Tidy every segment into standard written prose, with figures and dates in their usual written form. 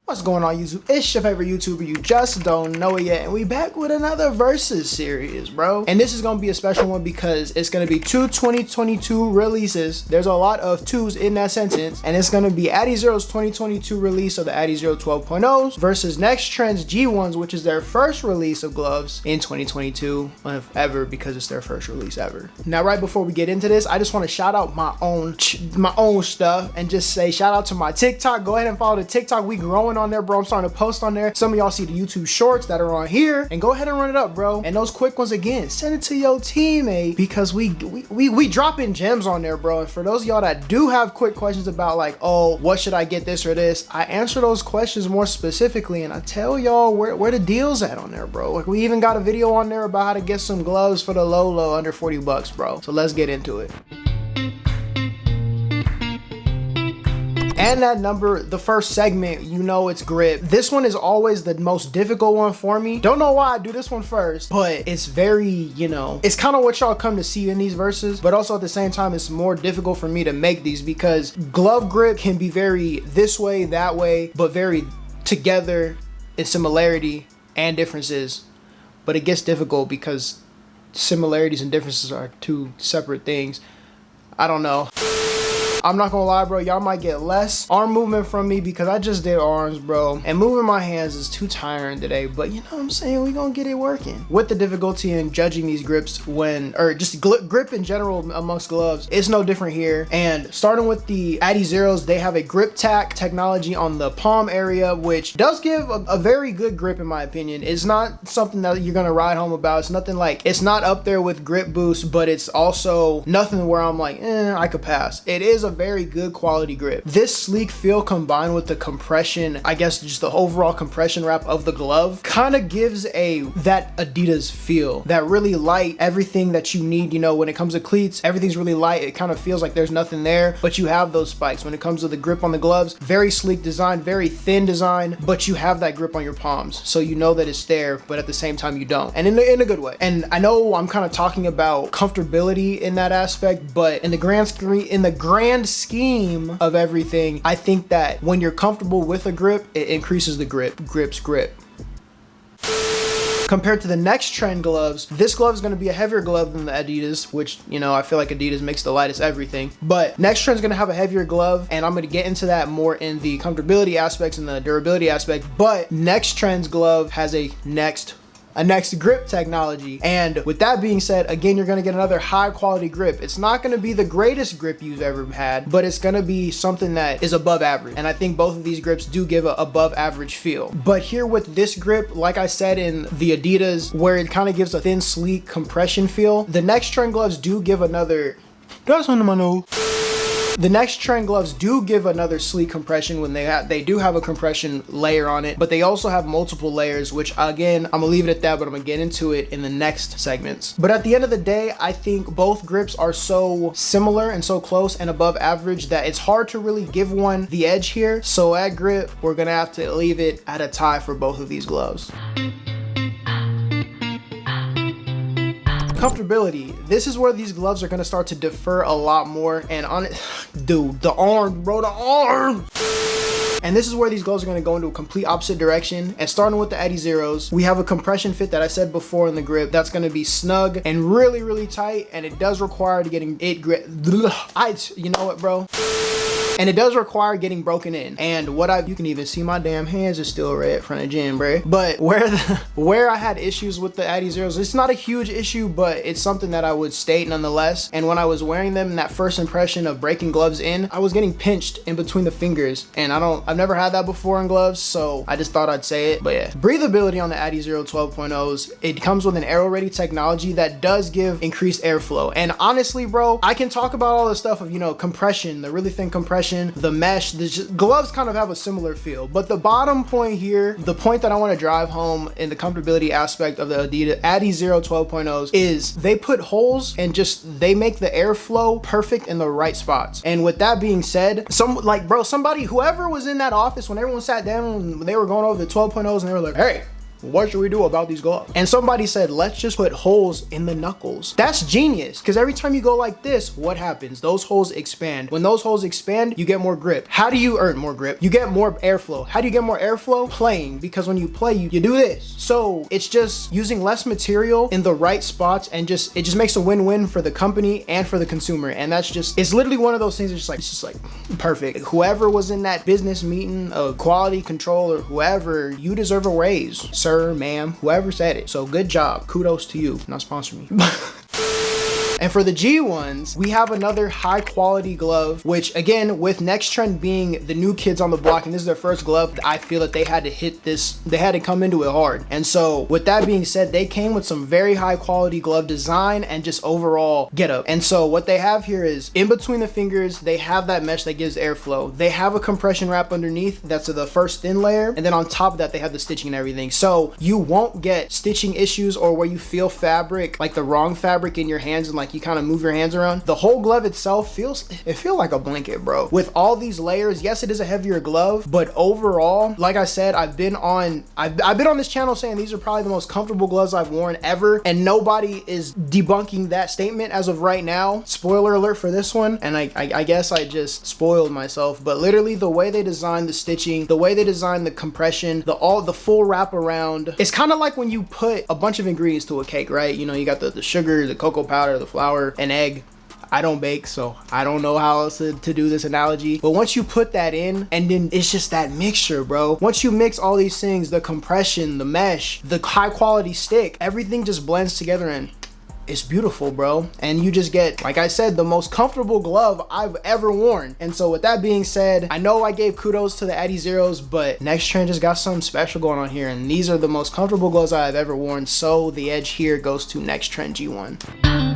What's going on, YouTube? It's your favorite YouTuber, you just don't know it yet, and we back with another versus series, bro. And this is gonna be a special one because it's gonna be two 2022 releases. There's a lot of twos in that sentence, and it's gonna be AdiZero's 2022 release of the AdiZero 12.0s versus NXTRND's G1s, which is their first release of gloves in 2022, if ever, because it's their first release ever. Now, right before we get into this, I just want to shout out my own stuff and just say shout out to my TikTok. Go ahead and follow the TikTok. We growing on there, bro. I'm starting to post on there. Some of y'all see the YouTube shorts that are on here, and go ahead and run it up, bro. And those quick ones, again, send it to your teammate, because we dropping gems on there, bro. And for those of y'all that do have quick questions about like, oh, what should I get, this or this, I answer those questions more specifically, and I tell y'all where the deal's at on there, bro. Like, we even got a video on there about how to get some gloves for the low under 40 bucks, bro. So let's get into it. And that number, the first segment, you know it's grip. This one is always the most difficult one for me. Don't know why I do this one first, but it's very, you know, it's kind of what y'all come to see in these verses, but also at the same time, it's more difficult for me to make these because glove grip can be very this way, that way, but very together in similarity and differences. But it gets difficult because similarities and differences are two separate things. I don't know. I'm not gonna lie, bro, y'all might get less arm movement from me because I just did arms, bro, and moving my hands is too tiring today, but you know what I'm saying, we gonna get it working. With the difficulty in judging these grips or just grip in general amongst gloves, it's no different here. And starting with the AdiZeros, they have a grip tack technology on the palm area, which does give a very good grip in my opinion. It's not something that you're gonna ride home about. It's nothing like, it's not up there with grip boost, but it's also nothing where I'm like, I could pass. It is a very good quality grip. This sleek feel combined with the compression, I guess just the overall compression wrap of the glove, kind of gives that Adidas feel, that really light, everything that you need. You know, when it comes to cleats, everything's really light. It kind of feels like there's nothing there, but you have those spikes. When it comes to the grip on the gloves, very sleek design, very thin design, but you have that grip on your palms, so you know that it's there, but at the same time you don't, and in a good way. And I know I'm kind of talking about comfortability in that aspect, but in the grand scheme of everything, I think that when you're comfortable with a grip, it increases the grip. Compared to the NXTRND gloves, this glove is going to be a heavier glove than the Adidas, which, you know, I feel like Adidas makes the lightest everything, but NXTRND is going to have a heavier glove, and I'm going to get into that more in the comfortability aspects and the durability aspect. But NXTRND's glove has a next grip technology, and with that being said, again, you're going to get another high quality grip. It's not going to be the greatest grip you've ever had, but it's going to be something that is above average, and I think both of these grips do give a above average feel. But here with this grip, like I said in the Adidas, where it kind of gives a thin, sleek compression feel, the NXTRND gloves do give another, that's under my nose. The NXTRND gloves do give another sleek compression when they do have a compression layer on it, but they also have multiple layers, which again, I'm gonna leave it at that, but I'm gonna get into it in the next segments. But at the end of the day, I think both grips are so similar and so close and above average that it's hard to really give one the edge here. So at grip, we're gonna have to leave it at a tie for both of these gloves. Comfortability. This is where these gloves are going to start to differ a lot more, and on it, dude, the arm, bro, the arm. And this is where these gloves are going to go into a complete opposite direction. And starting with the AdiZeros, we have a compression fit that I said before in the grip that's going to be snug and really, really tight, and it does require getting it grip. You know what, bro? And it does require getting broken in. And you can even see my damn hands are still red from the gym, bro. But where I had issues with the AdiZeros, it's not a huge issue, but it's something that I would state nonetheless. And when I was wearing them, in that first impression of breaking gloves in, I was getting pinched in between the fingers. And I've never had that before in gloves, so I just thought I'd say it. But yeah, breathability on the AdiZero 12.0s, it comes with an aero ready technology that does give increased airflow. And honestly, bro, I can talk about all the stuff of, you know, compression, the really thin compression, the mesh, the gloves kind of have a similar feel. But the bottom point here, the point that I want to drive home in the comfortability aspect of the AdiZero 12.0s is they put holes and they make the airflow perfect in the right spots. And with that being said, whoever was in that office when everyone sat down and they were going over the 12.0s and they were like, hey, what should we do about these gloves? And somebody said, let's just put holes in the knuckles. That's genius, because every time you go like this, what happens? Those holes expand. When those holes expand, you get more grip. How do you earn more grip? You get more airflow. How do you get more airflow? Playing, because when you play, you do this. So it's just using less material in the right spots, and it just makes a win-win for the company and for the consumer. And that's just, it's literally one of those things that's it's just like perfect. Whoever was in that business meeting of quality control or whoever, you deserve a raise, sir, ma'am, whoever said it. So good job. Kudos to you. Not sponsor me. And for the G1s, we have another high quality glove, which again, with NXTRND being the new kids on the block, and this is their first glove, I feel that they had to hit this, they had to come into it hard. And so with that being said, they came with some very high quality glove design and just overall getup. And so what they have here is in between the fingers, they have that mesh that gives airflow. They have a compression wrap underneath, that's the first thin layer. And then on top of that, they have the stitching and everything. So you won't get stitching issues or where you feel fabric, like the wrong fabric in your hands and like you kind of move your hands around. The whole glove itself feels like a blanket, bro. With all these layers, yes, it is a heavier glove, but overall, like I said, I've been on this channel saying these are probably the most comfortable gloves I've worn ever, and nobody is debunking that statement as of right now. Spoiler alert for this one, and I guess I just spoiled myself, but literally the way they designed the stitching, the way they designed the compression, the full wrap around, it's kind of like when you put a bunch of ingredients to a cake, right? You know, you got the sugar, the cocoa powder, the flour, an egg. I don't bake, so I don't know how else to do this analogy, but once you put that in, and then it's just that mixture, bro. Once you mix all these things, the compression, the mesh, the high quality stick, everything just blends together and it's beautiful, bro. And you just get, like I said, the most comfortable glove I've ever worn. And so with that being said, I know I gave kudos to the AdiZeros, but NXTRND just got something special going on here, and these are the most comfortable gloves I've ever worn. So the edge here goes to NXTRND G1.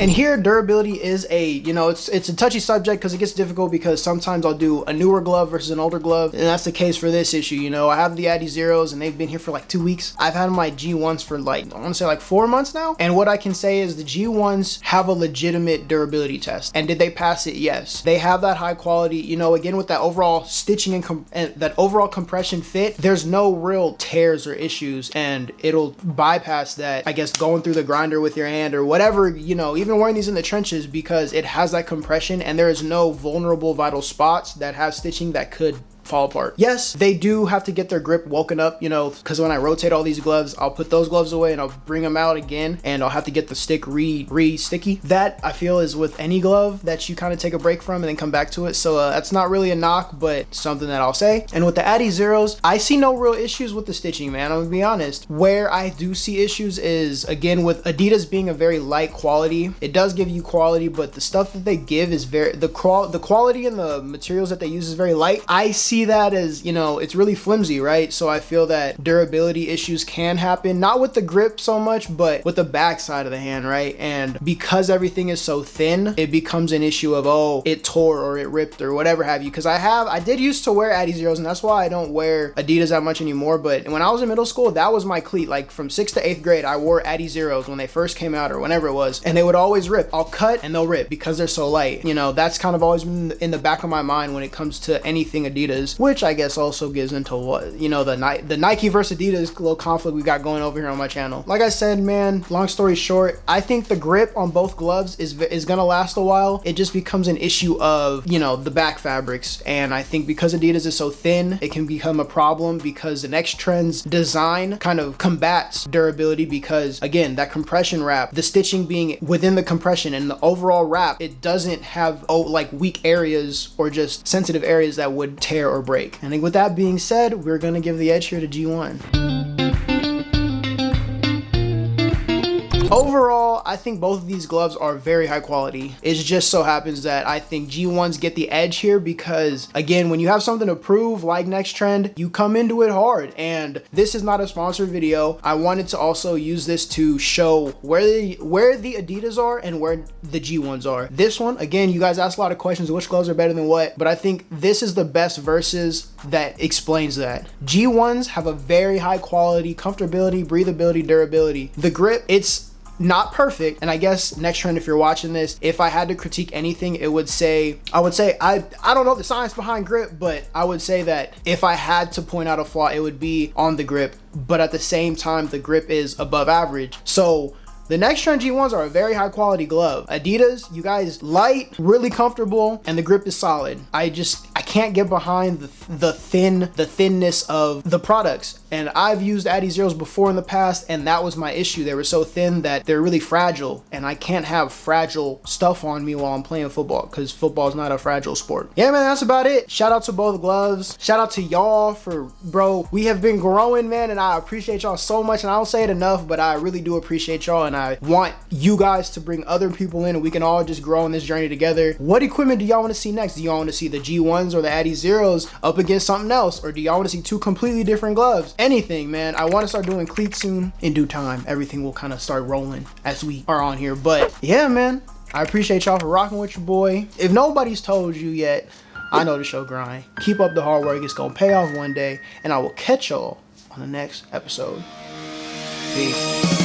And here, durability is it's a touchy subject because it gets difficult, because sometimes I'll do a newer glove versus an older glove, and that's the case for this issue. You know, I have the AdiZeros and they've been here for like 2 weeks. I've had my G1s for like, I want to say like 4 months now, and what I can say is the G1s have a legitimate durability test. And did they pass it? Yes. They have that high quality, you know, again with that overall stitching and that overall compression fit, there's no real tears or issues, and it'll bypass that, I guess, going through the grinder with your hand or whatever, you know, even wearing these in the trenches, because it has that compression and there is no vulnerable vital spots that have stitching that could fall apart. Yes, they do have to get their grip woken up, you know, because when I rotate all these gloves, I'll put those gloves away and I'll bring them out again, and I'll have to get the stick re-sticky. That I feel is with any glove that you kind of take a break from and then come back to it. So that's not really a knock, but something that I'll say. And with the AdiZeros, I see no real issues with the stitching, man. I'm gonna be honest. Where I do see issues is, again, with Adidas being a very light quality. It does give you quality, but the stuff that they give is the quality and the materials that they use is very light. I see that as, you know, it's really flimsy, right? So I feel that durability issues can happen, not with the grip so much, but with the back side of the hand, right? And because everything is so thin, it becomes an issue of, oh, it tore or it ripped or whatever have you. Because I did used to wear AdiZeros, and that's why I don't wear Adidas that much anymore. But when I was in middle school, that was my cleat. Like from 6th to 8th grade, I wore AdiZeros when they first came out or whenever it was, and they would always rip. I'll cut and they'll rip because they're so light. You know, that's kind of always been in the back of my mind when it comes to anything Adidas, which I guess also gives into what, you know, the Nike versus Adidas little conflict we got going over here on my channel. Like I said, man, long story short, I think the grip on both gloves is gonna last a while. It just becomes an issue of, you know, the back fabrics, and I think because Adidas is so thin, it can become a problem, because the NXTRND's design kind of combats durability, because again, that compression wrap, the stitching being within the compression and the overall wrap, it doesn't have like weak areas or just sensitive areas that would tear or break. And with that being said, we're gonna give the edge here to G1. Overall, I think both of these gloves are very high quality. It just so happens that I think G1s get the edge here because, again, when you have something to prove like NXTRND, you come into it hard. And this is not a sponsored video. I wanted to also use this to show where the Adidas are and where the G1s are. This one, again, you guys asked a lot of questions, which gloves are better than what, but I think this is the best versus that explains that. G1s have a very high quality, comfortability, breathability, durability. The grip, not perfect. And I guess next trend, if you're watching this, if I had to critique anything, I would say I don't know the science behind grip, but I would say that if I had to point out a flaw, it would be on the grip. But at the same time, the grip is above average. So the NXTRND G1s are a very high quality glove. Adidas, you guys, light, really comfortable, and the grip is solid. I can't get behind the thinness of the products. And I've used AdiZeros before in the past, and that was my issue. They were so thin that they're really fragile, and I can't have fragile stuff on me while I'm playing football, because football is not a fragile sport. Yeah, man, that's about it. Shout out to both gloves. Shout out to y'all for, bro, we have been growing, man, and I appreciate y'all so much. And I don't say it enough, but I really do appreciate y'all, and I want you guys to bring other people in, and we can all just grow on this journey together. What equipment do y'all want to see next? Do y'all want to see the G1s or the AdiZeros up against something else? Or do y'all want to see two completely different gloves? Anything, man. I want to start doing cleats soon. In due time, everything will kind of start rolling as we are on here. But yeah, man, I appreciate y'all for rocking with your boy. If nobody's told you yet, I know the show grind. Keep up the hard work. It's going to pay off one day. And I will catch y'all on the next episode. Peace.